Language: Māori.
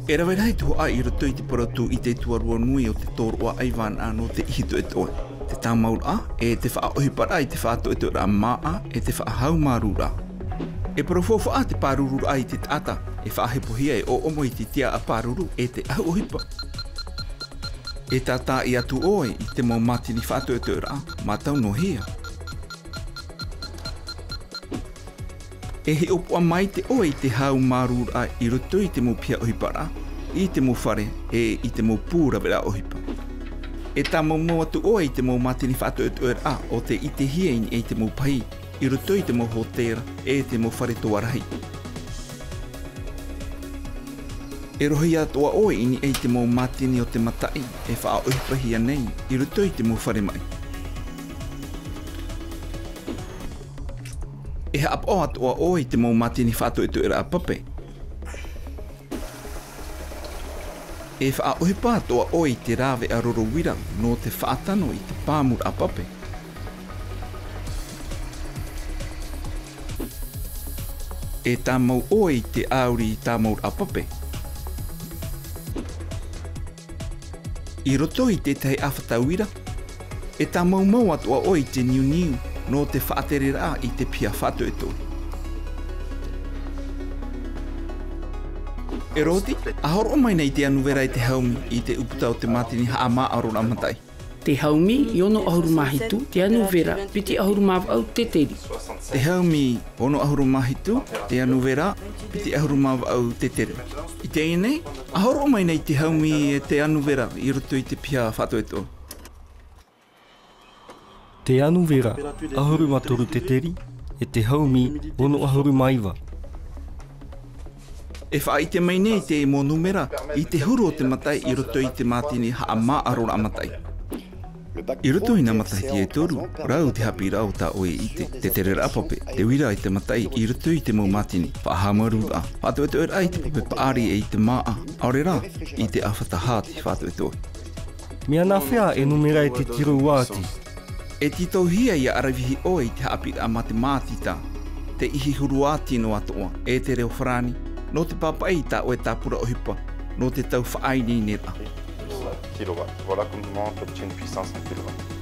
E rawe rai tu ai I roto I te paratu I te tuarua nui o te tōrua aiwan ano te ihito e toe. Te tāmaura e te whaohipara I te whāto e te ora maa e te whaahau marura. E parofofo a te pārururu ai te tata e whaahepohia e o omo I te tia a pāruru e te ahuohipa. E tata I atu oe I te mau matini whāto e te ora matau no hea. E he opua mai te oe I te hau marura I roto I te mo pia ohipara, I te mo whare e I te mo pūra vera ohipa. E tā mau atu oe I te mo matini whāto e te ora o te I te hiein e te mo pai, I roto I te mo hotera e te mo whare toarahi. E rohi atua oe ini e te mo matini o te matai e wha oipahia nei I roto I te mo whare mai. E haap o atua oe te mo matini whato e te ora a pape. E wha ohipa atua oe te rawe a roro wira no te whaatano I te pāmura a pape. E tā mau oe te auri I tā mau a pape. I roto I te tei awhatauira, e tā mau atua oe te niu no te whaaterera I te pia whato e tō. E roti, ahoro mai nei te anuwera I te haumi I te uputa o te matini haa maa arora matai. Te haumi I ono ahuru mahitu, te anuwera piti ahuru mawa au te teri. Te haumi ono ahuru mahitu, te anuwera piti ahuru mawa au te tere. I te ene, ahoro mai nei te haumi e te anuwera I roto I te pia whato e tō. Te anuwera ahuru matoru te teri, e te haumi ono ahuru maiwa. E wha I te mai nei te mo numera I te huru o te matai I roto I te matini haa maa arora matai. I roto I nga matai te e toru, rau te hapi rau tā oe I te tere rapape, te wira I te matai I roto I te mau matini, wha hamaru a. Whato e te ora I te pape paari e I te maa, aore rā, I te awhatahati whato e toi. Mea nā whea e numera e te tiro wāti. E titau hia I a arawihi oe I te hapi a matemati tā, te ihi huruati no atoa, e te reo wharani, no te papai tā oe tā pura ohipa, no te tau whaaini nera. Kilowatt. Voilà comment tu obtiens une puissance en kilowatt.